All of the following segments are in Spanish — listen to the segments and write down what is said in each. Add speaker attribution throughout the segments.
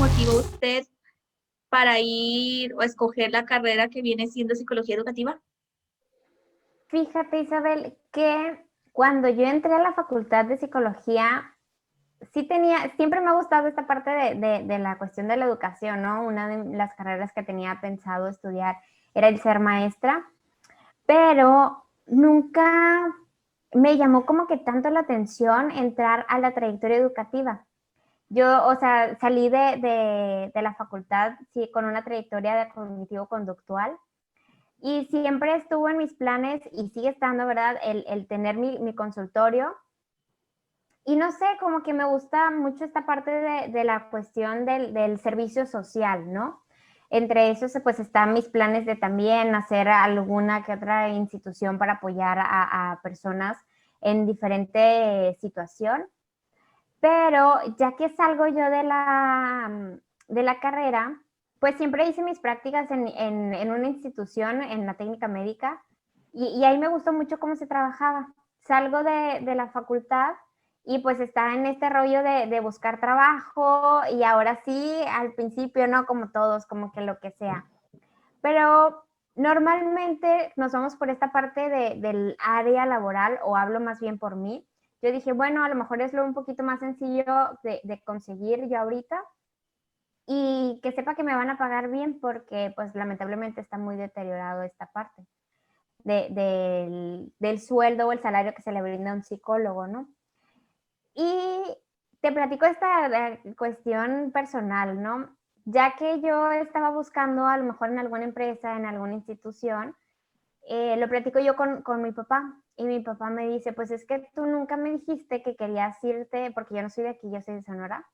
Speaker 1: motivó a usted para ir o escoger la carrera que viene siendo psicología educativa?
Speaker 2: Fíjate, Isabel, que cuando yo entré a la facultad de psicología, siempre me ha gustado esta parte de la cuestión de la educación, ¿no? Una de las carreras que tenía pensado estudiar era el ser maestra, pero nunca me llamó como que tanto la atención entrar a la trayectoria educativa. Yo, o sea, salí de la facultad sí, con una trayectoria de cognitivo-conductual y siempre estuvo en mis planes y sigue estando, ¿verdad? El tener mi consultorio. Y no sé, como que me gusta mucho esta parte de la cuestión del servicio social, ¿no? Entre esos, pues están mis planes de también hacer alguna que otra institución para apoyar a personas en diferente situación. Pero ya que salgo yo de la carrera, pues siempre hice mis prácticas en una institución, en la técnica médica, y ahí me gustó mucho cómo se trabajaba. Salgo de la facultad y pues estaba en este rollo de buscar trabajo y ahora sí, al principio, ¿no? Como todos, como que lo que sea. Pero normalmente nos vamos por esta parte del área laboral, o hablo más bien por mí. Yo dije, bueno, a lo mejor es lo un poquito más sencillo de conseguir yo ahorita y que sepa que me van a pagar bien porque pues lamentablemente está muy deteriorado esta parte del sueldo o el salario que se le brinda a un psicólogo, ¿no? Y te platico esta cuestión personal, ¿no? Ya que yo estaba buscando a lo mejor en alguna empresa, en alguna institución, lo platico yo con mi papá y mi papá me dice, pues es que tú nunca me dijiste que querías irte, porque yo no soy de aquí, yo soy de Sonora,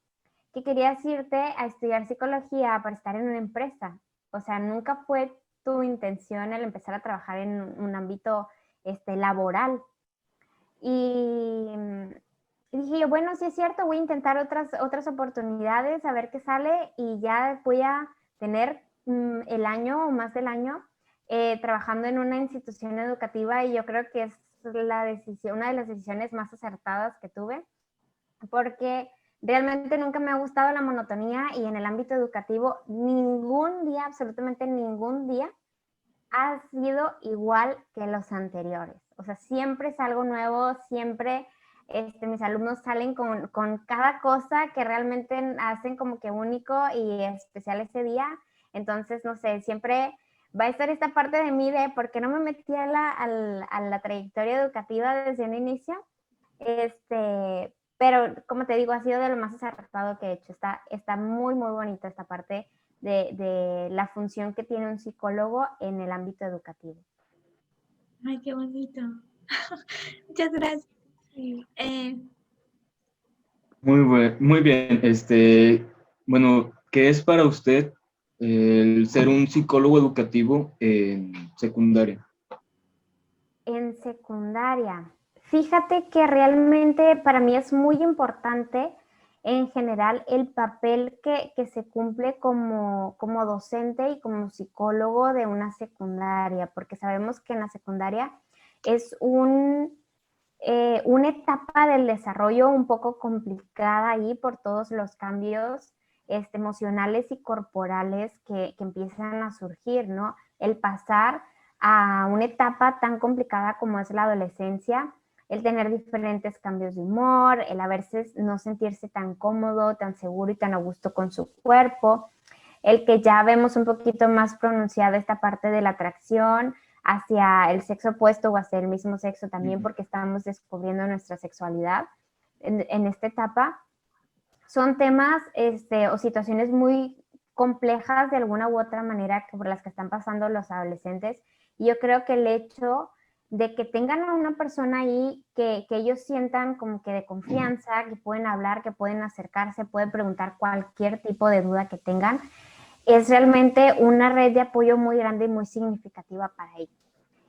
Speaker 2: que querías irte a estudiar psicología para estar en una empresa. O sea, nunca fue tu intención el empezar a trabajar en un ámbito laboral. Y, y dije yo, bueno, sí es cierto, voy a intentar otras oportunidades, a ver qué sale y ya voy a tener el año o más del año trabajando en una institución educativa y yo creo que es una de las decisiones más acertadas que tuve, porque realmente nunca me ha gustado la monotonía y en el ámbito educativo ningún día, absolutamente ningún día, ha sido igual que los anteriores. O sea, siempre es algo nuevo, siempre mis alumnos salen con cada cosa que realmente hacen como que único y especial ese día. Entonces, no sé, siempre va a estar esta parte de mí de por qué no me metí a la trayectoria educativa desde un inicio. Pero como te digo, ha sido de lo más acertado que he hecho. Está muy, muy bonita esta parte de la función que tiene un psicólogo en el ámbito educativo.
Speaker 1: Ay, qué bonito. Muchas gracias.
Speaker 2: Sí.
Speaker 3: Muy bien. Bueno, ¿qué es para usted el ser un psicólogo educativo en secundaria?
Speaker 2: En secundaria, fíjate que realmente para mí es muy importante en general el papel que se cumple como docente y como psicólogo de una secundaria, porque sabemos que en la secundaria es una etapa del desarrollo un poco complicada ahí por todos los cambios emocionales y corporales que empiezan a surgir, ¿no? El pasar a una etapa tan complicada como es la adolescencia, el tener diferentes cambios de humor, el a veces no sentirse tan cómodo, tan seguro y tan a gusto con su cuerpo, el que ya vemos un poquito más pronunciada esta parte de la atracción hacia el sexo opuesto o hacia el mismo sexo también porque estamos descubriendo nuestra sexualidad en esta etapa. Son temas o situaciones muy complejas de alguna u otra manera por las que están pasando los adolescentes y yo creo que el hecho de que tengan a una persona ahí que ellos sientan como que de confianza, que pueden hablar, que pueden acercarse, pueden preguntar cualquier tipo de duda que tengan, es realmente una red de apoyo muy grande y muy significativa para ellos.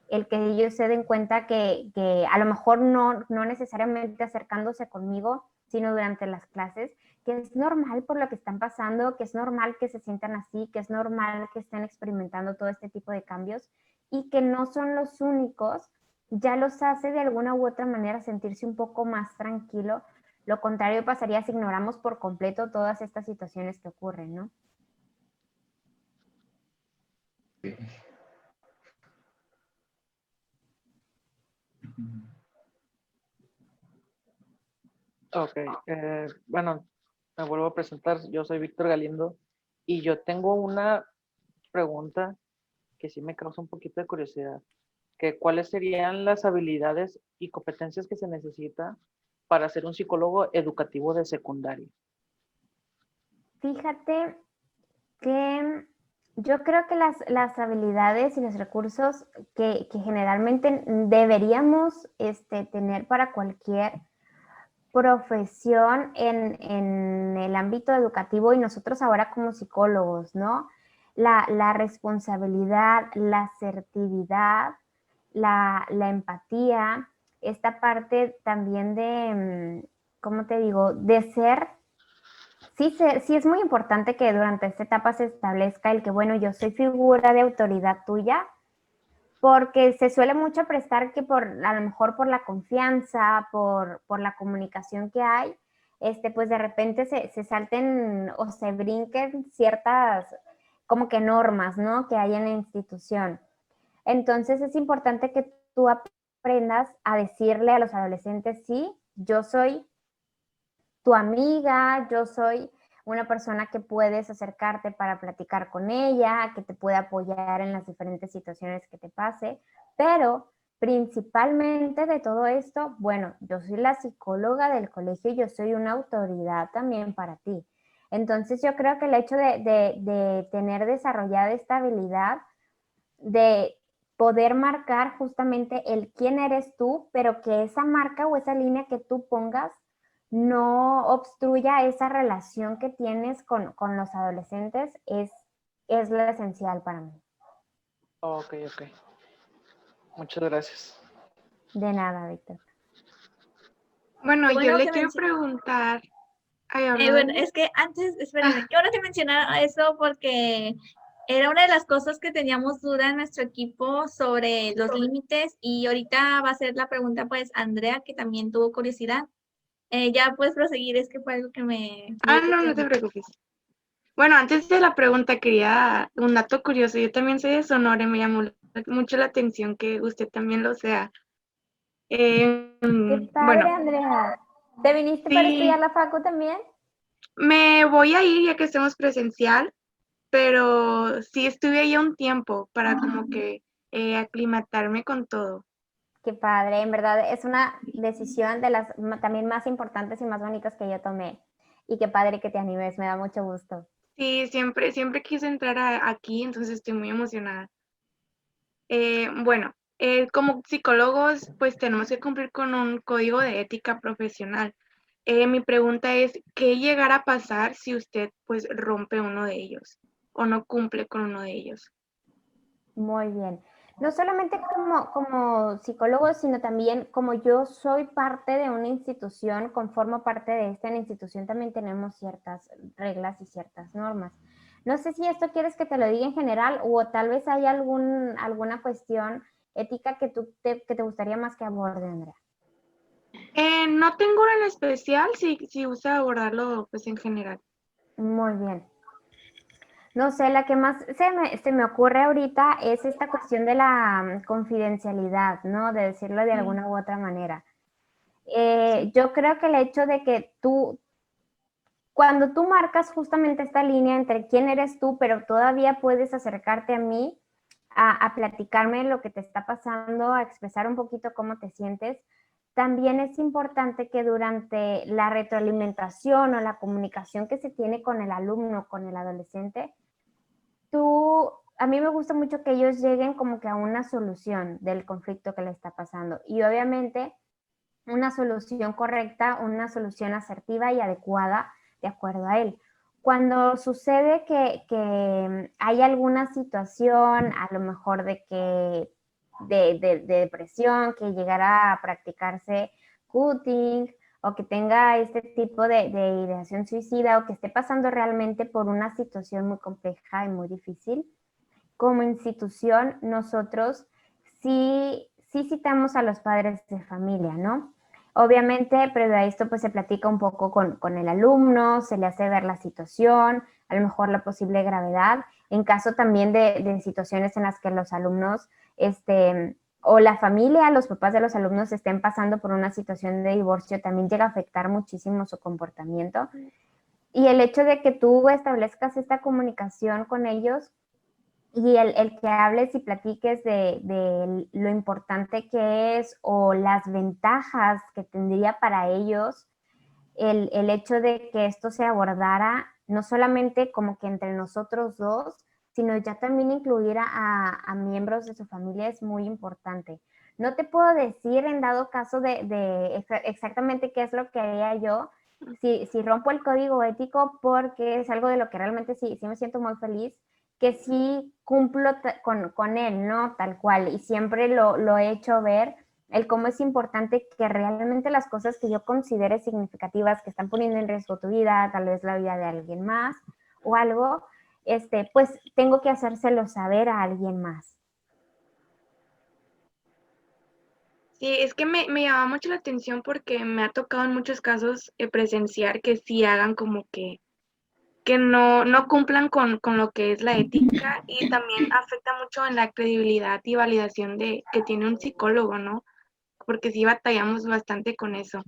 Speaker 2: El que ellos se den cuenta que a lo mejor no necesariamente acercándose conmigo, sino durante las clases, que es normal por lo que están pasando, que es normal que se sientan así, que es normal que estén experimentando todo este tipo de cambios y que no son los únicos, ya los hace de alguna u otra manera sentirse un poco más tranquilo Lo contrario pasaría si ignoramos por completo todas estas situaciones que ocurren, ¿no?
Speaker 3: Ok.
Speaker 4: Ok, bueno, me vuelvo a presentar. Yo soy Víctor Galindo y yo tengo una pregunta que sí me causa un poquito de curiosidad, que cuáles serían las habilidades y competencias que se necesita para ser un psicólogo educativo de secundaria.
Speaker 2: Fíjate que yo creo que las habilidades y los recursos que generalmente deberíamos tener para cualquier profesión en el ámbito educativo y nosotros ahora como psicólogos, ¿no? La responsabilidad, la asertividad, la empatía, esta parte también de, ¿cómo te digo? De ser, sí es muy importante que durante esta etapa se establezca el que, bueno, yo soy figura de autoridad tuya, porque se suele mucho prestar que a lo mejor por la confianza, por la comunicación que hay, pues de repente se salten o se brinquen ciertas como que normas, ¿no? Que hay en la institución. Entonces es importante que tú aprendas a decirle a los adolescentes, sí, yo soy tu amiga, yo soy una persona que puedes acercarte para platicar con ella, que te puede apoyar en las diferentes situaciones que te pase, pero principalmente de todo esto, bueno, yo soy la psicóloga del colegio y yo soy una autoridad también para ti. Entonces yo creo que el hecho de tener desarrollada esta habilidad, de poder marcar justamente el quién eres tú, pero que esa marca o esa línea que tú pongas no obstruya esa relación que tienes con los adolescentes, es lo esencial para mí.
Speaker 4: Ok, ok. Muchas gracias.
Speaker 2: De nada, Víctor.
Speaker 5: Bueno,
Speaker 1: Qué
Speaker 5: yo
Speaker 1: bueno
Speaker 5: le
Speaker 1: que
Speaker 5: quiero preguntar. Ay, habla,
Speaker 1: bueno,
Speaker 5: Dani.
Speaker 1: es que antes, espérenme, qué bueno que mencionara eso porque era una de las cosas que teníamos duda en nuestro equipo sobre los límites y ahorita va a ser la pregunta pues Andrea que también tuvo curiosidad. Ya puedes proseguir, es que fue algo que me...
Speaker 5: No te preocupes. Bueno, antes de la pregunta quería un dato curioso. Yo también soy de Sonora y me llamó mucho la atención que usted también lo sea.
Speaker 2: Qué padre,
Speaker 5: Bueno,
Speaker 2: Andrea. ¿Te viniste para
Speaker 5: sí,
Speaker 2: estudiar la facu también?
Speaker 5: me voy a ir ya que estemos presencial, pero sí estuve ahí un tiempo para como que aclimatarme con todo.
Speaker 2: Qué padre, en verdad es una decisión de las también más importantes y más bonitas que yo tomé. Y qué padre que te animes, me da mucho gusto.
Speaker 5: Sí, siempre quise entrar aquí, entonces estoy muy emocionada. Bueno, como psicólogos, pues tenemos que cumplir con un código de ética profesional. Mi pregunta es, ¿qué llegará a pasar si usted pues rompe uno de ellos o no cumple con uno de ellos?
Speaker 2: Muy bien. No solamente como psicólogo, sino también como yo soy parte de una institución, conformo parte de esta institución, también tenemos ciertas reglas y ciertas normas. No sé si esto quieres que te lo diga en general o tal vez hay alguna cuestión ética que que te gustaría más que aborde, Andrea.
Speaker 5: No tengo uno en especial, si gusta abordarlo pues en general.
Speaker 2: Muy bien. No sé, la que más se me ocurre ahorita es esta cuestión de la confidencialidad, ¿no? De decirlo de alguna u otra manera. Yo creo que el hecho de que cuando tú marcas justamente esta línea entre quién eres tú, pero todavía puedes acercarte a mí, a platicarme lo que te está pasando, a expresar un poquito cómo te sientes, también es importante que durante la retroalimentación o la comunicación que se tiene con el alumno, con el adolescente, a mí me gusta mucho que ellos lleguen como que a una solución del conflicto que le está pasando. Y obviamente una solución correcta, una solución asertiva y adecuada de acuerdo a él. Cuando sucede que hay alguna situación, a lo mejor de depresión, que llegara a practicarse cutting o que tenga este tipo de ideación suicida o que esté pasando realmente por una situación muy compleja y muy difícil, como institución nosotros sí citamos a los padres de familia, ¿no? Obviamente, previo a esto, pues se platica un poco con el alumno, se le hace ver la situación, a lo mejor la posible gravedad, en caso también de situaciones en las que los alumnos, o la familia, los papás de los alumnos estén pasando por una situación de divorcio, también llega a afectar muchísimo su comportamiento. Y el hecho de que tú establezcas esta comunicación con ellos y el que hables y platiques de lo importante que es o las ventajas que tendría para ellos el hecho de que esto se abordara no solamente como que entre nosotros dos, sino ya también incluir a miembros de su familia es muy importante. No te puedo decir en dado caso de exactamente qué es lo que haría yo si rompo el código ético, porque es algo de lo que realmente sí me siento muy feliz, que sí cumplo con él, ¿no? Tal cual, y siempre lo he hecho ver, el cómo es importante que realmente las cosas que yo considere significativas, que están poniendo en riesgo tu vida, tal vez la vida de alguien más o algo, pues tengo que hacérselo saber a alguien más.
Speaker 5: Sí, es que me llama mucho la atención porque me ha tocado en muchos casos presenciar que sí hagan como que no cumplan con lo que es la ética, y también afecta mucho en la credibilidad y validación que tiene un psicólogo, ¿no? Porque sí batallamos bastante con eso.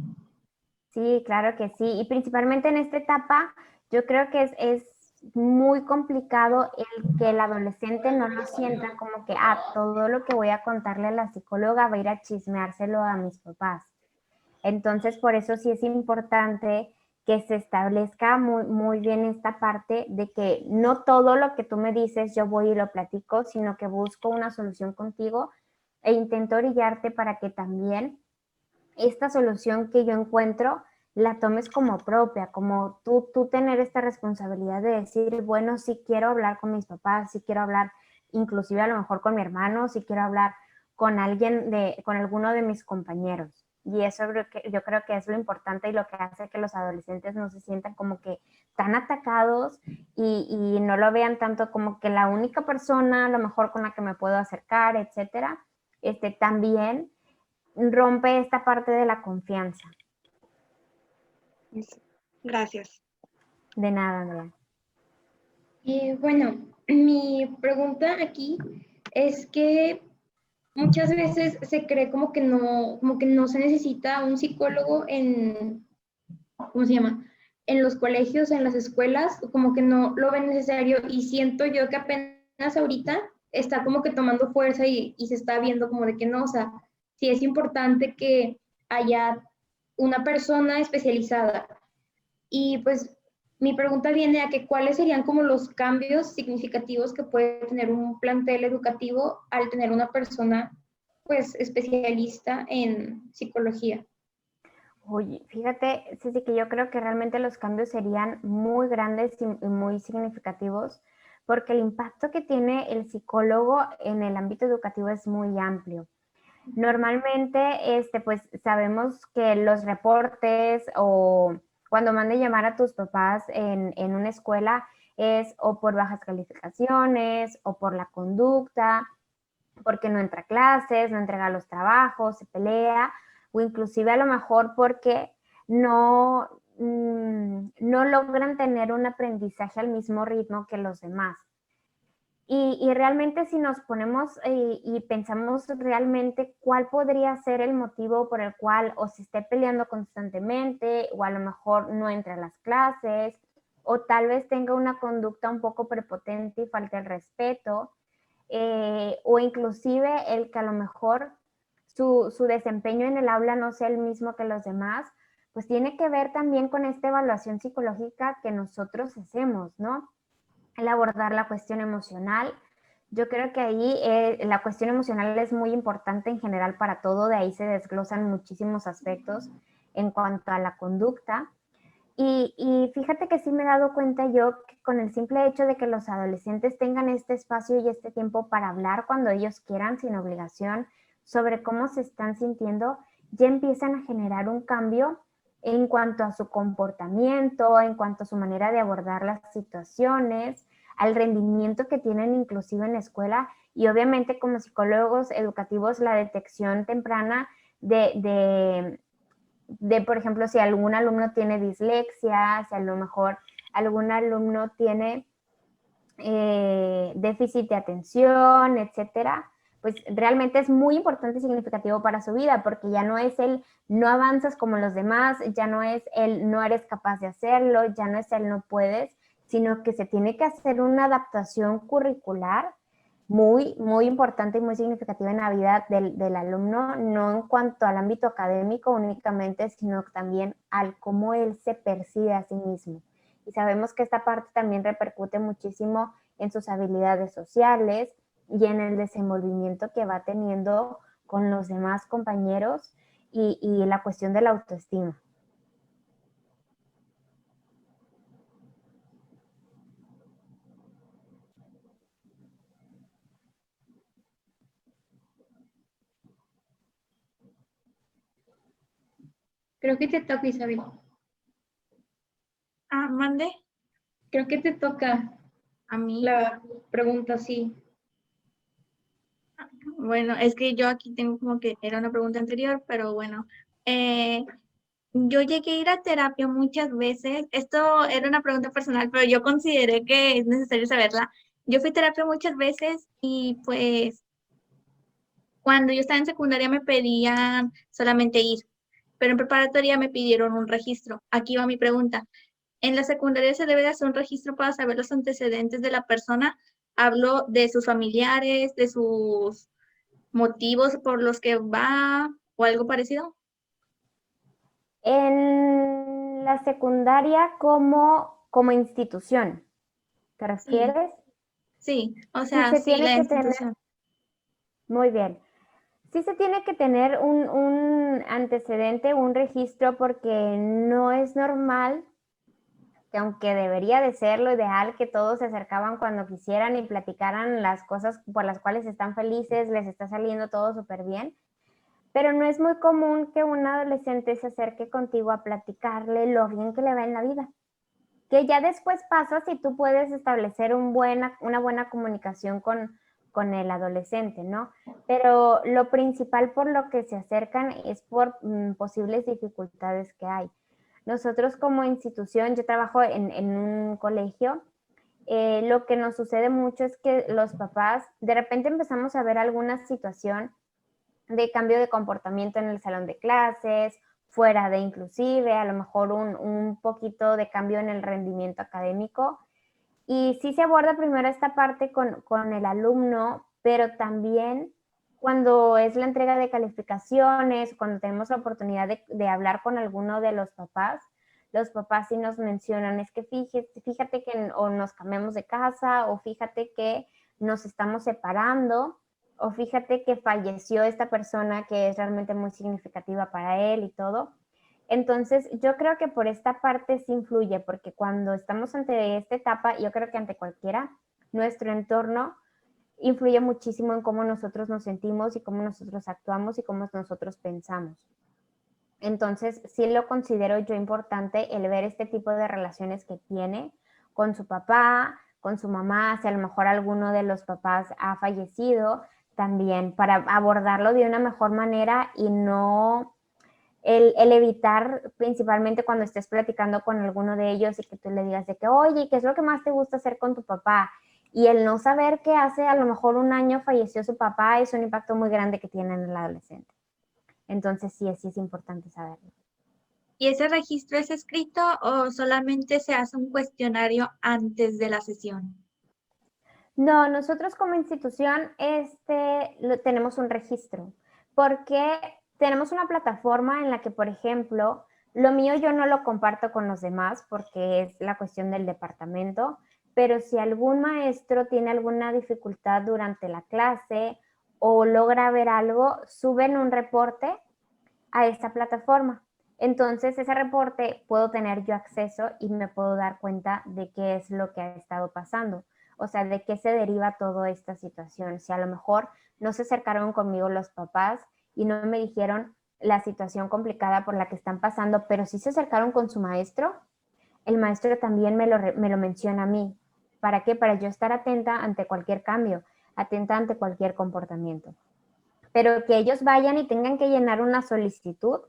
Speaker 2: Sí, claro que sí. Y principalmente en esta etapa, yo creo que es muy complicado el que el adolescente no lo sienta como que, todo lo que voy a contarle a la psicóloga va a ir a chismeárselo a mis papás. Entonces, por eso sí es importante que se establezca muy, muy bien esta parte de que no todo lo que tú me dices yo voy y lo platico, sino que busco una solución contigo e intento orillarte para que también esta solución que yo encuentro la tomes como propia, como tú tener esta responsabilidad de decir, bueno, sí quiero hablar con mis papás, sí quiero hablar inclusive a lo mejor con mi hermano, sí quiero hablar con alguien con alguno de mis compañeros. Y eso yo creo que es lo importante y lo que hace que los adolescentes no se sientan como que tan atacados y no lo vean tanto como que la única persona a lo mejor con la que me puedo acercar, etcétera. También rompe esta parte de la confianza.
Speaker 5: Gracias.
Speaker 2: De nada, Andrea.
Speaker 6: Y bueno, mi pregunta aquí es que muchas veces se cree como que no se necesita un psicólogo en, ¿cómo se llama? En los colegios, en las escuelas, como que no lo ven necesario, y siento yo que apenas ahorita está como que tomando fuerza y se está viendo como de que no, o sea, sí es importante que haya una persona especializada. Y pues mi pregunta viene a que cuáles serían como los cambios significativos que puede tener un plantel educativo al tener una persona pues especialista en psicología.
Speaker 2: Oye, fíjate, sí, que yo creo que realmente los cambios serían muy grandes y muy significativos, porque el impacto que tiene el psicólogo en el ámbito educativo es muy amplio. Normalmente, pues sabemos que los reportes o cuando mande llamar a tus papás en una escuela es o por bajas calificaciones o por la conducta, porque no entra a clases, no entrega los trabajos, se pelea, o inclusive a lo mejor porque no, no logran tener un aprendizaje al mismo ritmo que los demás. Y realmente si nos ponemos y pensamos realmente cuál podría ser el motivo por el cual o se esté peleando constantemente, o a lo mejor no entra a las clases, o tal vez tenga una conducta un poco prepotente y falte el respeto, o inclusive el que a lo mejor su desempeño en el aula no sea el mismo que los demás, pues tiene que ver también con esta evaluación psicológica que nosotros hacemos, ¿no? El abordar la cuestión emocional. Yo creo que ahí la cuestión emocional es muy importante en general para todo, de ahí se desglosan muchísimos aspectos en cuanto a la conducta. Y fíjate que sí me he dado cuenta yo que con el simple hecho de que los adolescentes tengan este espacio y este tiempo para hablar cuando ellos quieran, sin obligación, sobre cómo se están sintiendo, ya empiezan a generar un cambio en cuanto a su comportamiento, en cuanto a su manera de abordar las situaciones, al rendimiento que tienen inclusive en la escuela, y obviamente como psicólogos educativos la detección temprana de, por ejemplo, si algún alumno tiene dislexia, si a lo mejor algún alumno tiene déficit de atención, etcétera, pues realmente es muy importante y significativo para su vida, porque ya no es el no avanzas como los demás, ya no es el no eres capaz de hacerlo, ya no es el no puedes, sino que se tiene que hacer una adaptación curricular muy, muy importante y muy significativa en la vida del alumno, no en cuanto al ámbito académico únicamente, sino también al cómo él se percibe a sí mismo. Y sabemos que esta parte también repercute muchísimo en sus habilidades sociales y en el desenvolvimiento que va teniendo con los demás compañeros y la cuestión de la autoestima.
Speaker 6: Creo que te toca, Isabel.
Speaker 1: Ah, mande
Speaker 6: Creo que te toca
Speaker 1: a mí.
Speaker 6: la pregunta, sí.
Speaker 1: Bueno, es que yo aquí tengo como que era una pregunta anterior, pero bueno. Yo llegué a ir a terapia muchas veces. Esto era una pregunta personal, pero yo consideré que es necesario saberla. Yo fui a terapia muchas veces y pues cuando yo estaba en secundaria me pedían solamente ir, pero en preparatoria me pidieron un registro. Aquí va mi pregunta. ¿En la secundaria se debe de hacer un registro para saber los antecedentes de la persona? Hablo de sus familiares, de sus motivos por los que va o algo parecido.
Speaker 2: En la secundaria como institución, ¿te
Speaker 1: Sí,
Speaker 2: refieres?
Speaker 1: sí, o
Speaker 2: Sí
Speaker 1: sea,
Speaker 2: se
Speaker 1: sí,
Speaker 2: tiene
Speaker 1: la
Speaker 2: que tener,
Speaker 1: institución.
Speaker 2: muy bien, sí se tiene que tener un antecedente, un registro, porque no es normal que, aunque debería de ser lo ideal, que todos se acercaban cuando quisieran y platicaran las cosas por las cuales están felices, les está saliendo todo súper bien, pero no es muy común que un adolescente se acerque contigo a platicarle lo bien que le va en la vida. Que ya después pasa si tú puedes establecer una buena comunicación con el adolescente, ¿no? Pero lo principal por lo que se acercan es por posibles dificultades que hay. Nosotros como institución, yo trabajo en un colegio, lo que nos sucede mucho es que los papás de repente empezamos a ver alguna situación de cambio de comportamiento en el salón de clases, fuera de inclusive, a lo mejor un poquito de cambio en el rendimiento académico. Y sí se aborda primero esta parte con el alumno, pero también cuando es la entrega de calificaciones, cuando tenemos la oportunidad de hablar con alguno de los papás sí nos mencionan, es que fíjate que o nos cambiamos de casa, o fíjate que nos estamos separando, o fíjate que falleció esta persona que es realmente muy significativa para él y todo. Entonces, yo creo que por esta parte sí influye, porque cuando estamos ante esta etapa, yo creo que ante cualquiera, nuestro entorno influye muchísimo en cómo nosotros nos sentimos y cómo nosotros actuamos y cómo nosotros pensamos. Entonces, sí lo considero yo importante el ver este tipo de relaciones que tiene con su papá, con su mamá, si a lo mejor alguno de los papás ha fallecido, también para abordarlo de una mejor manera y no el evitar, principalmente cuando estés platicando con alguno de ellos y que tú le digas de que, oye, ¿qué es lo que más te gusta hacer con tu papá? Y el no saber que hace a lo mejor un año falleció su papá es un impacto muy grande que tiene en el adolescente. Entonces sí es importante saberlo.
Speaker 1: ¿Y ese registro es escrito o solamente se hace un cuestionario antes de la sesión?
Speaker 2: No, nosotros como institución tenemos un registro, porque tenemos una plataforma en la que, por ejemplo, lo mío yo no lo comparto con los demás porque es la cuestión del departamento, pero si algún maestro tiene alguna dificultad durante la clase o logra ver algo, suben un reporte a esta plataforma. Entonces, ese reporte puedo tener yo acceso y me puedo dar cuenta de qué es lo que ha estado pasando. O sea, de qué se deriva toda esta situación. Si a lo mejor no se acercaron conmigo los papás y no me dijeron la situación complicada por la que están pasando, pero sí se acercaron con su maestro, el maestro también me lo menciona a mí. ¿Para qué? Para yo estar atenta ante cualquier cambio, atenta ante cualquier comportamiento. Pero que ellos vayan y tengan que llenar una solicitud,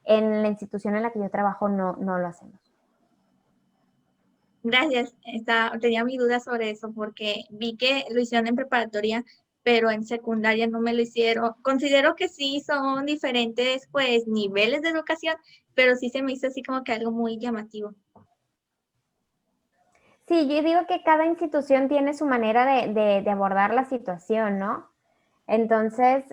Speaker 2: en la institución en la que yo trabajo no lo hacemos.
Speaker 1: Gracias. Tenía mi duda sobre eso porque vi que lo hicieron en preparatoria, pero en secundaria no me lo hicieron. Considero que sí son diferentes, pues, niveles de educación, pero sí se me hizo así como que algo muy llamativo.
Speaker 2: Sí, yo digo que cada institución tiene su manera de abordar la situación, ¿no? Entonces,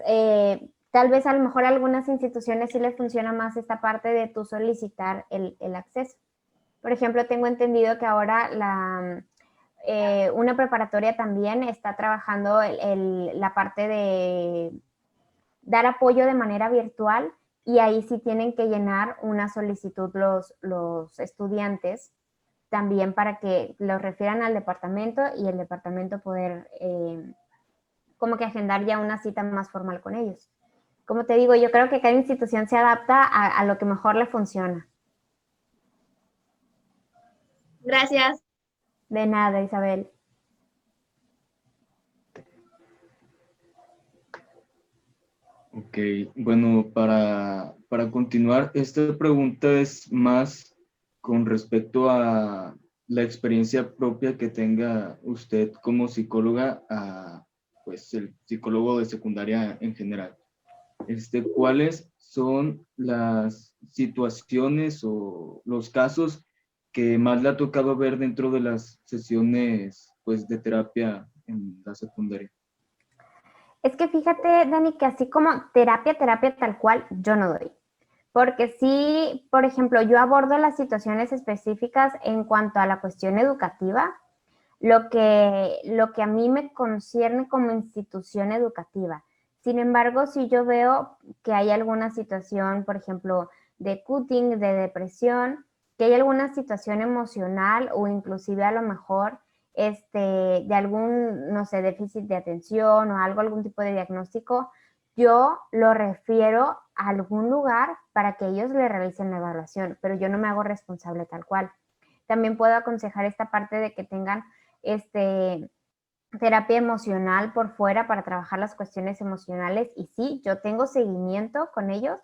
Speaker 2: tal vez a lo mejor a algunas instituciones sí les funciona más esta parte de tú solicitar el acceso. Por ejemplo, tengo entendido que ahora una preparatoria también está trabajando la parte de dar apoyo de manera virtual y ahí sí tienen que llenar una solicitud los estudiantes también para que los refieran al departamento y el departamento poder como que agendar ya una cita más formal con ellos. Como te digo, yo creo que cada institución se adapta a lo que mejor le funciona.
Speaker 1: Gracias.
Speaker 2: De nada, Isabel.
Speaker 3: Ok, bueno, para continuar, esta pregunta es más con respecto a la experiencia propia que tenga usted como psicóloga a, pues, el psicólogo de secundaria en general. ¿Cuáles son las situaciones o los casos que más le ha tocado ver dentro de las sesiones, pues, de terapia en la secundaria?
Speaker 2: Es que fíjate, Dani, que así como terapia tal cual, yo no doy. Porque sí, por ejemplo, yo abordo las situaciones específicas en cuanto a la cuestión educativa, lo que a mí me concierne como institución educativa. Sin embargo, si yo veo que hay alguna situación, por ejemplo, de cutting, de depresión, que hay alguna situación emocional o inclusive a lo mejor de algún, no sé, déficit de atención o algún tipo de diagnóstico, yo lo refiero a algún lugar para que ellos le realicen la evaluación, pero yo no me hago responsable tal cual. También puedo aconsejar esta parte de que tengan terapia emocional por fuera para trabajar las cuestiones emocionales y sí, yo tengo seguimiento con ellos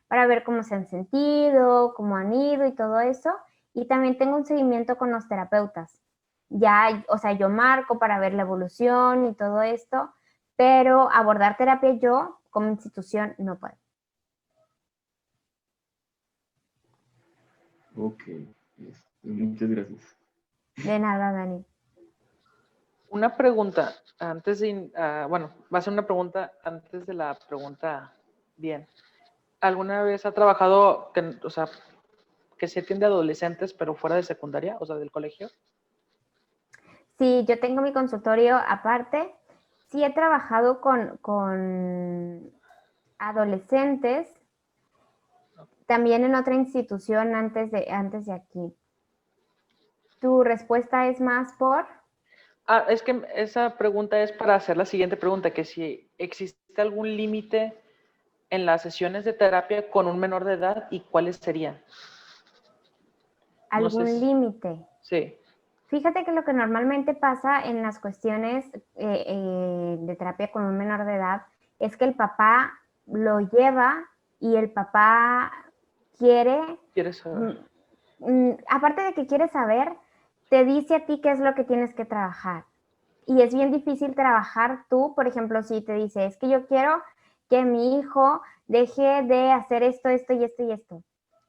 Speaker 2: para ver cómo se han sentido, cómo han ido y todo eso. Y también tengo un seguimiento con los terapeutas. Ya, o sea, yo marco para ver la evolución y todo esto, pero abordar terapia yo como institución no puedo.
Speaker 3: Ok, muchas gracias.
Speaker 2: De nada, Dani.
Speaker 4: Una pregunta, antes de, bueno, va a ser una pregunta antes de la pregunta bien. ¿Alguna vez ha trabajado, o sea, que se atiende a adolescentes, pero fuera de secundaria, o sea, del colegio?
Speaker 2: Sí, yo tengo mi consultorio aparte. Sí he trabajado con adolescentes, también en otra institución antes de aquí. ¿Tu respuesta es más por?
Speaker 4: Es que esa pregunta es para hacer la siguiente pregunta, que si existe algún límite en las sesiones de terapia con un menor de edad y cuáles serían.
Speaker 2: ¿Algún límite?
Speaker 4: Sí.
Speaker 2: Fíjate que lo que normalmente pasa en las cuestiones de terapia con un menor de edad es que el papá lo lleva y el papá quiere...
Speaker 4: ¿Quieres saber?
Speaker 2: Aparte de que quiere saber, te dice a ti qué es lo que tienes que trabajar. Y es bien difícil trabajar tú, por ejemplo, si te dice, es que yo quiero que mi hijo deje de hacer esto, esto y esto y esto.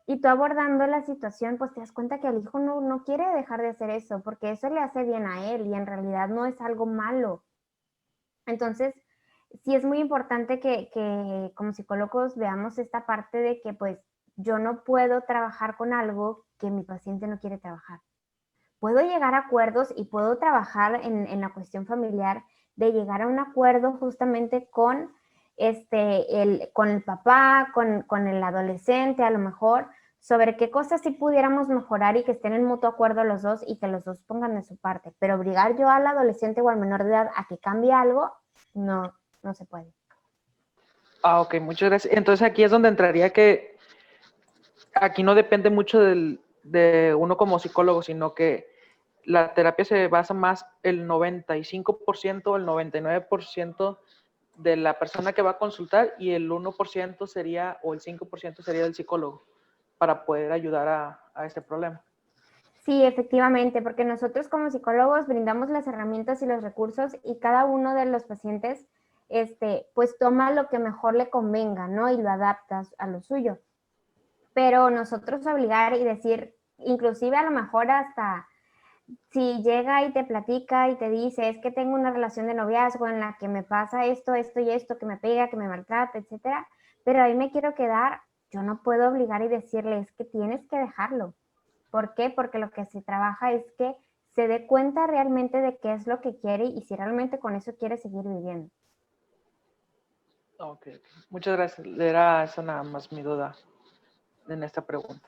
Speaker 2: Y tú abordando la situación, pues te das cuenta que el hijo no quiere dejar de hacer eso, porque eso le hace bien a él y en realidad no es algo malo. Entonces, sí es muy importante que como psicólogos veamos esta parte de que pues yo no puedo trabajar con algo que mi paciente no quiere trabajar. Puedo llegar a acuerdos y puedo trabajar en la cuestión familiar de llegar a un acuerdo justamente con el papá, con el adolescente a lo mejor, sobre qué cosas sí pudiéramos mejorar y que estén en mutuo acuerdo los dos y que los dos pongan de su parte. Pero obligar yo al adolescente o al menor de edad a que cambie algo, no se puede.
Speaker 4: Ok, muchas gracias. Entonces aquí es donde entraría que aquí no depende mucho de uno como psicólogo, sino que la terapia se basa más el 95%, el 99% de la persona que va a consultar y el 1% sería, o el 5% sería del psicólogo, para poder ayudar a este problema.
Speaker 2: Sí, efectivamente, porque nosotros como psicólogos brindamos las herramientas y los recursos y cada uno de los pacientes pues toma lo que mejor le convenga, ¿no? Y lo adapta a lo suyo. Pero nosotros obligar y decir, inclusive a lo mejor hasta si llega y te platica y te dice, es que tengo una relación de noviazgo en la que me pasa esto, esto y esto, que me pega, que me maltrata, etcétera, pero ahí me quiero quedar, yo no puedo obligar y decirle, es que tienes que dejarlo. ¿Por qué? Porque lo que se trabaja es que se dé cuenta realmente de qué es lo que quiere y si realmente con eso quiere seguir viviendo.
Speaker 4: Ok, muchas gracias. Era esa nada más mi duda en esta pregunta.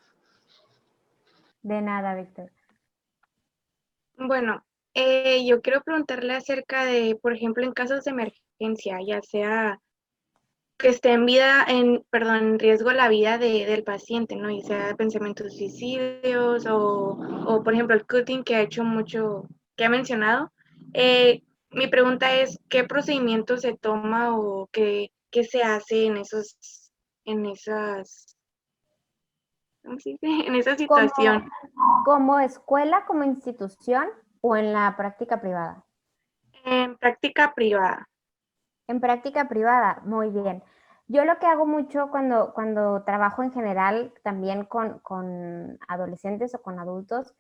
Speaker 2: De nada, Víctor.
Speaker 5: Bueno, yo quiero preguntarle acerca de, por ejemplo, en casos de emergencia, ya sea que esté en riesgo la vida del paciente, ¿no? Y sea pensamientos suicidios o, por ejemplo, el cutting que ha hecho mucho, que ha mencionado. Mi pregunta es, ¿qué procedimiento se toma o qué se hace en esas, ¿cómo se dice? En esa situación?
Speaker 2: ¿Como escuela, como institución o en la práctica privada?
Speaker 5: En práctica privada.
Speaker 2: En práctica privada, muy bien. Yo lo que hago mucho cuando trabajo en general, también con adolescentes o con adultos,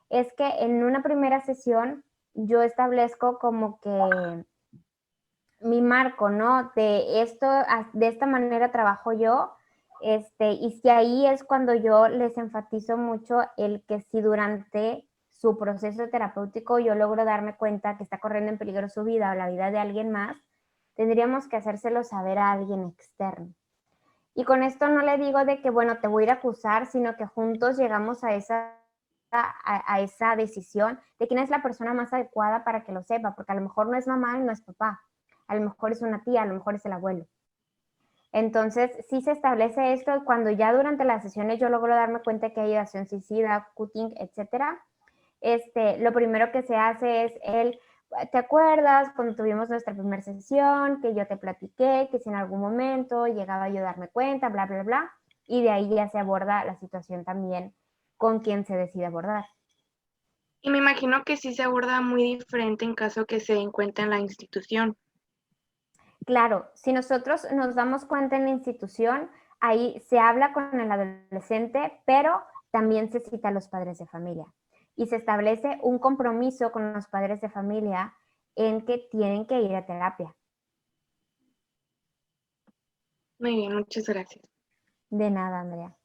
Speaker 2: es que en una primera sesión yo establezco como que mi marco, ¿no? De esto, de esta manera trabajo yo, y si ahí es cuando yo les enfatizo mucho el que si durante su proceso terapéutico yo logro darme cuenta que está corriendo en peligro su vida o la vida de alguien más, tendríamos que hacérselo saber a alguien externo. Y con esto no le digo de que, bueno, te voy a ir a acusar, sino que juntos llegamos a esa decisión de quién es la persona más adecuada para que lo sepa, porque a lo mejor no es mamá y no es papá, a lo mejor es una tía, a lo mejor es el abuelo. Entonces, sí se establece esto cuando ya durante las sesiones yo logro darme cuenta que hay ideación suicida, cutting, etcétera. Lo primero que se hace es ¿te acuerdas cuando tuvimos nuestra primera sesión, que yo te platiqué, que si en algún momento llegaba yo a darme cuenta, bla, bla, bla? Y de ahí ya se aborda la situación también con quien se decide abordar.
Speaker 5: Y me imagino que sí se aborda muy diferente en caso que se encuentre en la institución.
Speaker 2: Claro, si nosotros nos damos cuenta en la institución, ahí se habla con el adolescente, pero también se cita a los padres de familia. Y se establece un compromiso con los padres de familia en que tienen que ir a terapia.
Speaker 5: Muy bien, muchas gracias.
Speaker 2: De nada, Andrea.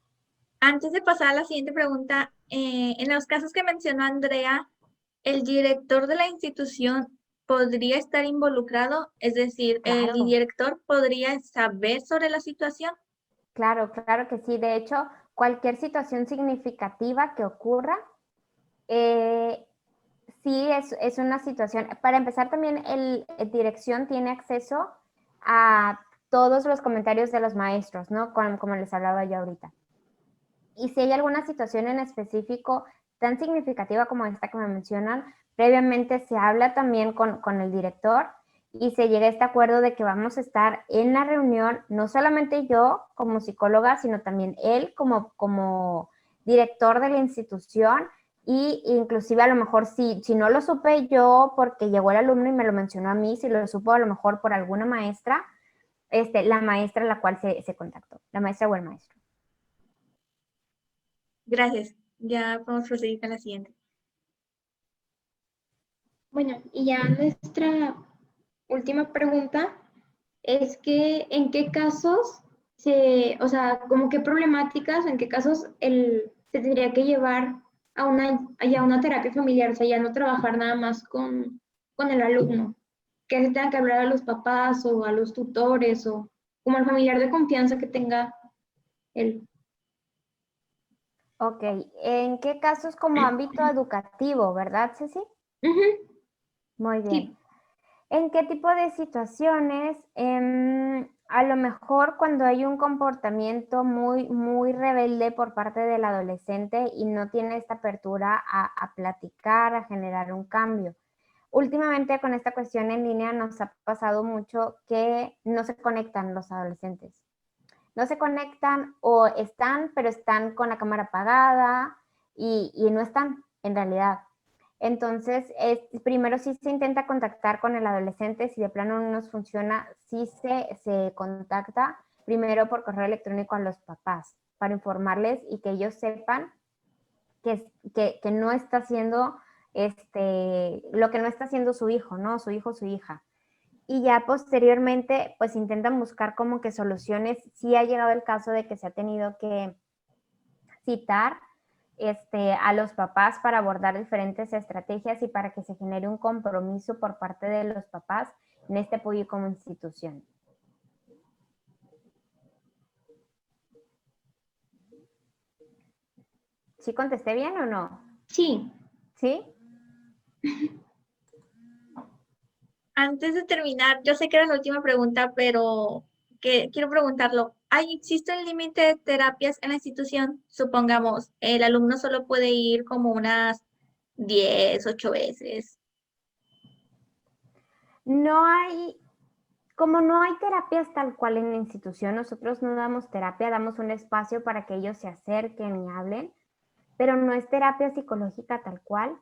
Speaker 1: Antes de pasar a la siguiente pregunta, en los casos que mencionó Andrea, ¿el director de la institución podría estar involucrado? Es decir, ¿el
Speaker 2: Claro.
Speaker 1: director podría saber sobre la situación?
Speaker 2: Claro, claro que sí. De hecho, cualquier situación significativa que ocurra, sí es una situación. Para empezar, también el dirección tiene acceso a todos los comentarios de los maestros, ¿no? Como les hablaba yo ahorita. Y si hay alguna situación en específico tan significativa como esta que me mencionan, previamente se habla también con el director y se llega a este acuerdo de que vamos a estar en la reunión, no solamente yo como psicóloga, sino también él como director de la institución y inclusive a lo mejor si no lo supe yo porque llegó el alumno y me lo mencionó a mí, si lo supo a lo mejor por alguna maestra, la maestra a la cual se contactó, la maestra o el maestro.
Speaker 1: Gracias. Ya podemos proseguir con la siguiente.
Speaker 6: Bueno, y ya nuestra última pregunta es que en qué casos o sea, como qué problemáticas, en qué casos se tendría que llevar a una terapia familiar, o sea, ya no trabajar nada más con el alumno, que se tenga que hablar a los papás o a los tutores o como al familiar de confianza que tenga él.
Speaker 2: Ok, ¿en qué casos como ámbito educativo, verdad, Ceci?
Speaker 6: Ujú,
Speaker 2: Muy bien.
Speaker 6: sí.
Speaker 2: ¿En qué tipo de situaciones? A lo mejor cuando hay un comportamiento muy, muy rebelde por parte del adolescente y no tiene esta apertura a platicar, a generar un cambio. últimamente con esta cuestión en línea nos ha pasado mucho que no se conectan los adolescentes. No se conectan o están, pero están con la cámara apagada y no están en realidad. Entonces, primero sí se intenta contactar con el adolescente, si de plano no nos funciona, sí se contacta primero por correo electrónico a los papás para informarles y que ellos sepan que no está haciendo lo que no está haciendo su hijo, ¿no? Su hijo, su hija. Y ya posteriormente, pues intentan buscar como que soluciones. Sí ha llegado el caso de que se ha tenido que citar a los papás para abordar diferentes estrategias y para que se genere un compromiso por parte de los papás en este apoyo como institución. ¿Sí contesté bien o no?
Speaker 6: Sí.
Speaker 2: ¿Sí?
Speaker 1: Antes de terminar, yo sé que era la última pregunta, pero quiero preguntarlo. ¿Existe un límite de terapias en la institución? Supongamos, el alumno solo puede ir como unas 10, 8 veces.
Speaker 2: No hay, como no hay terapias tal cual en la institución, nosotros no damos terapia, damos un espacio para que ellos se acerquen y hablen, pero no es terapia psicológica tal cual,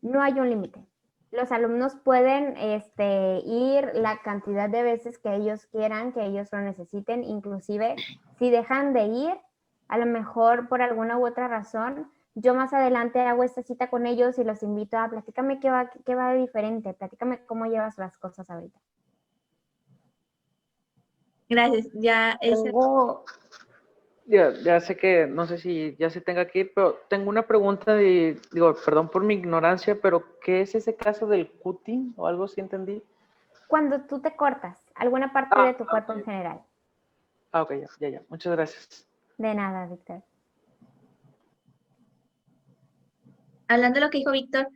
Speaker 2: no hay un límite. Los alumnos pueden ir la cantidad de veces que ellos quieran, que ellos lo necesiten, inclusive si dejan de ir, a lo mejor por alguna u otra razón, yo más adelante hago esta cita con ellos y los invito a platícame qué va de diferente, platícame cómo llevas las cosas ahorita.
Speaker 1: Gracias, ya es
Speaker 4: Tengo, ya sé que, no sé si ya se tenga que ir, pero tengo una pregunta digo, perdón por mi ignorancia, pero ¿qué es ese caso del cutting o algo así entendí?
Speaker 2: Cuando tú te cortas alguna parte de tu cuerpo en general.
Speaker 4: Ok, ya. Muchas gracias.
Speaker 2: De nada, Víctor.
Speaker 1: hablando de lo que dijo Víctor,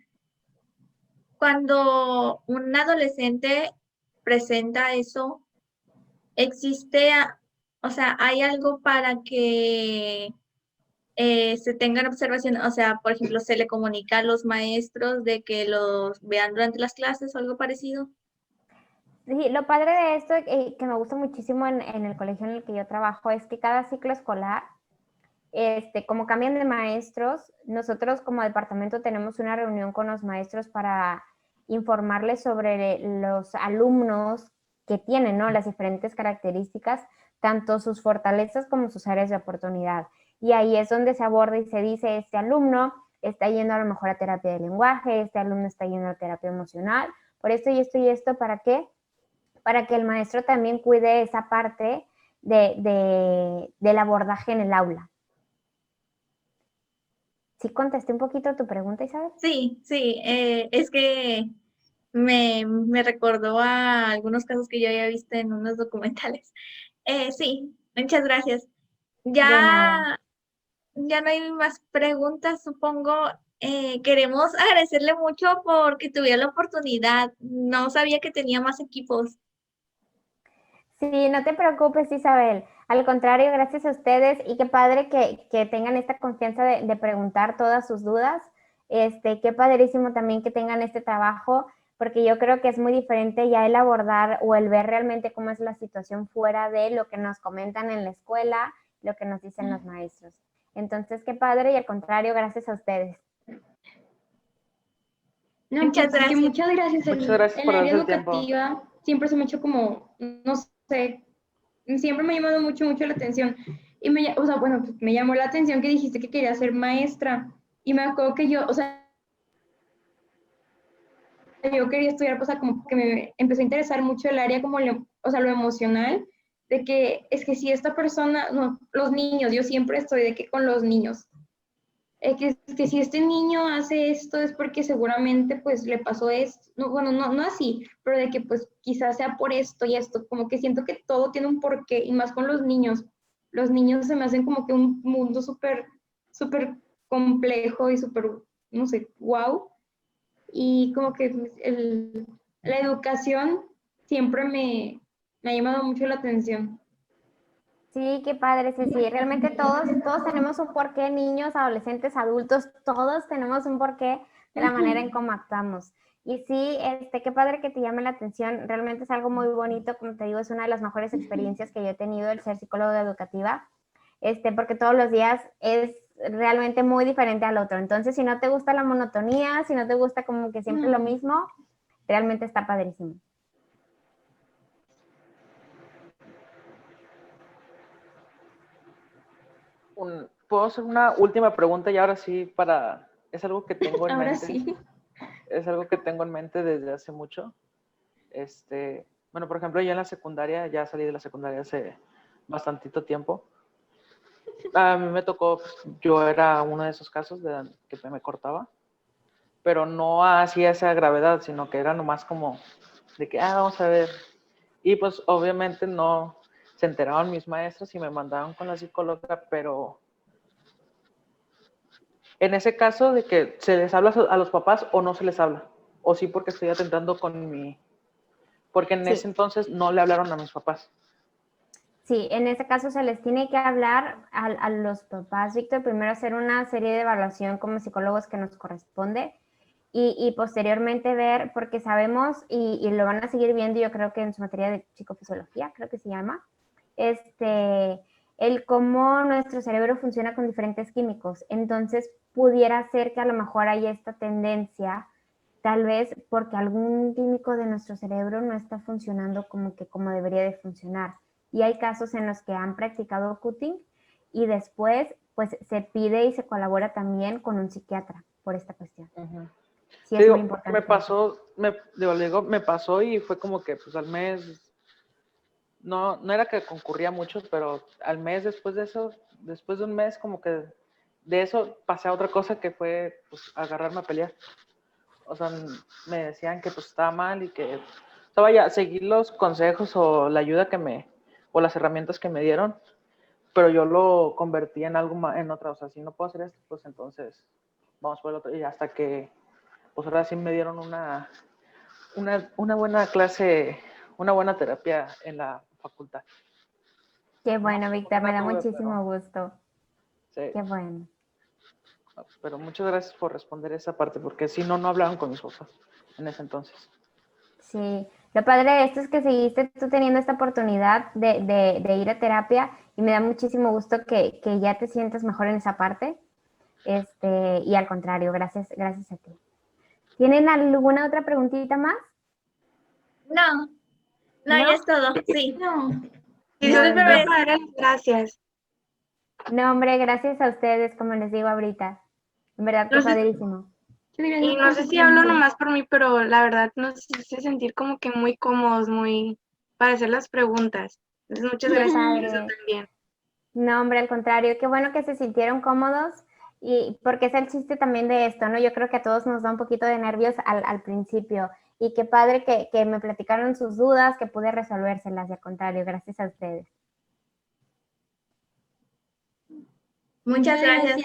Speaker 1: cuando un adolescente presenta eso, existe, o sea, hay algo para que se tengan observación, o sea, por ejemplo, se le comunica a los maestros de que los vean durante las clases o algo parecido.
Speaker 2: Sí, lo padre de esto, que me gusta muchísimo en el colegio en el que yo trabajo, es que cada ciclo escolar, como cambian de maestros, nosotros como departamento tenemos una reunión con los maestros para informarles sobre los alumnos que tienen, ¿no? Las diferentes características, tanto sus fortalezas como sus áreas de oportunidad. Y ahí es donde se aborda y se dice, este alumno está yendo a lo mejor a terapia de lenguaje, este alumno está yendo a terapia emocional, por esto y esto y esto, ¿para qué? Para que el maestro también cuide esa parte del abordaje en el aula. ¿Sí contesté un poquito tu pregunta, Isabel?
Speaker 1: Sí, es que me recordó a algunos casos que yo había visto en unos documentales. Sí, muchas gracias.
Speaker 2: De nada.
Speaker 1: Ya no hay más preguntas, supongo. Queremos agradecerle mucho porque tuvieron la oportunidad. No sabía que tenía más equipos.
Speaker 2: Sí, no te preocupes, Isabel. Al contrario, gracias a ustedes y qué padre que tengan esta confianza de preguntar todas sus dudas. Qué padrísimo también que tengan este trabajo, porque yo creo que es muy diferente ya el abordar o el ver realmente cómo es la situación fuera de lo que nos comentan en la escuela, lo que nos dicen los maestros. Entonces, qué padre y al contrario, gracias a ustedes.
Speaker 6: No,
Speaker 1: Muchas
Speaker 6: pues, que
Speaker 1: gracias.
Speaker 6: muchas gracias.
Speaker 4: Muchas gracias
Speaker 6: El
Speaker 4: por
Speaker 6: área
Speaker 4: darse el tiempo.
Speaker 6: educativa siempre se me ha hecho como, no sé, siempre me ha llamado mucho la atención. Y o sea, bueno, pues, me llamó la atención que dijiste que querías ser maestra. Y me acuerdo que yo, o sea, yo quería estudiar, o sea, como que me empezó a interesar mucho el área como, o sea, lo emocional, de que es que si esta persona, no, los niños, yo siempre estoy de que con los niños, que si este niño hace esto es porque seguramente pues le pasó esto, no, bueno, no así, pero de que pues quizás sea por esto y esto, como que siento que todo tiene un porqué y más con los niños se me hacen como que un mundo súper complejo y súper, no sé, wow, y como que la educación siempre me ha llamado mucho la atención.
Speaker 2: Sí, qué padre, sí. Realmente todos tenemos un porqué, niños, adolescentes, adultos, todos tenemos un porqué de la manera en cómo actuamos. Y sí, qué padre que te llame la atención. Realmente es algo muy bonito. Como te digo, es una de las mejores experiencias que yo he tenido el ser psicóloga educativa, porque todos los días es realmente muy diferente al otro. Entonces, si no te gusta la monotonía, si no te gusta como que siempre lo mismo, realmente está padrísimo.
Speaker 4: ¿Puedo hacer una última pregunta? Y ahora sí, es algo que tengo en
Speaker 6: Ahora
Speaker 4: mente.
Speaker 6: sí.
Speaker 4: Es algo que tengo en mente desde hace mucho. Bueno, por ejemplo, yo en la secundaria, ya salí de la secundaria hace bastantito tiempo. A mí me tocó, yo era uno de esos casos que me cortaba, pero no así a esa gravedad, sino que era nomás como de que, vamos a ver. Y pues obviamente no se enteraban mis maestros y me mandaban con la psicóloga, pero en ese caso de que se les habla a los papás o no se les habla, o sí porque estoy atentando porque en
Speaker 2: Sí.
Speaker 4: ese entonces no le hablaron a mis papás.
Speaker 2: Sí, en ese caso se les tiene que hablar a los papás, Víctor, primero hacer una serie de evaluación como psicólogos que nos corresponde y posteriormente ver, porque sabemos y lo van a seguir viendo, yo creo que en su materia de psicofisiología, creo que se llama, el cómo nuestro cerebro funciona con diferentes químicos. Entonces, pudiera ser que a lo mejor hay esta tendencia, tal vez porque algún químico de nuestro cerebro no está funcionando como debería de funcionar. Y hay casos en los que han practicado cutting y después pues se pide y se colabora también con un psiquiatra por esta cuestión.
Speaker 4: Uh-huh.
Speaker 2: Sí, es muy importante.
Speaker 4: Me pasó y fue como que pues al mes, no era que concurría mucho, pero al mes después de un mes como que de eso pasé a otra cosa que fue pues agarrarme a pelear. O sea, me decían que pues estaba mal y que, o sea, vaya, seguir los consejos o la ayuda o las herramientas que me dieron, pero yo lo convertí en algo en otra. O sea, si no puedo hacer esto, pues entonces vamos por el otro. Y hasta que, pues ahora sí me dieron una buena clase, una buena terapia en la facultad.
Speaker 2: Qué bueno, Víctor, me da
Speaker 4: tuve,
Speaker 2: muchísimo gusto.
Speaker 4: Sí.
Speaker 2: Qué bueno.
Speaker 4: Pero muchas gracias por responder esa parte, porque si no hablaban con mis papás en ese entonces.
Speaker 2: Sí, lo padre de esto es que seguiste tú teniendo esta oportunidad de ir a terapia y me da muchísimo gusto que ya te sientas mejor en esa parte. Y al contrario, gracias a ti. ¿Tienen alguna otra preguntita más?
Speaker 1: No, ya es todo. Sí.
Speaker 6: No.
Speaker 5: Disculpe, gracias.
Speaker 2: No, hombre, gracias a ustedes, como les digo ahorita. En verdad, qué padrísimo.
Speaker 5: Y no sé si hablo nomás por mí, pero la verdad nos hice sentir como que muy cómodos, para hacer las preguntas. Entonces, muchas gracias por eso también.
Speaker 2: No, hombre, al contrario, qué bueno que se sintieron cómodos y porque es el chiste también de esto, ¿no? Yo creo que a todos nos da un poquito de nervios al principio y qué padre que me platicaron sus dudas, que pude resolvérselas, y al contrario, gracias a ustedes.
Speaker 1: Muchas gracias.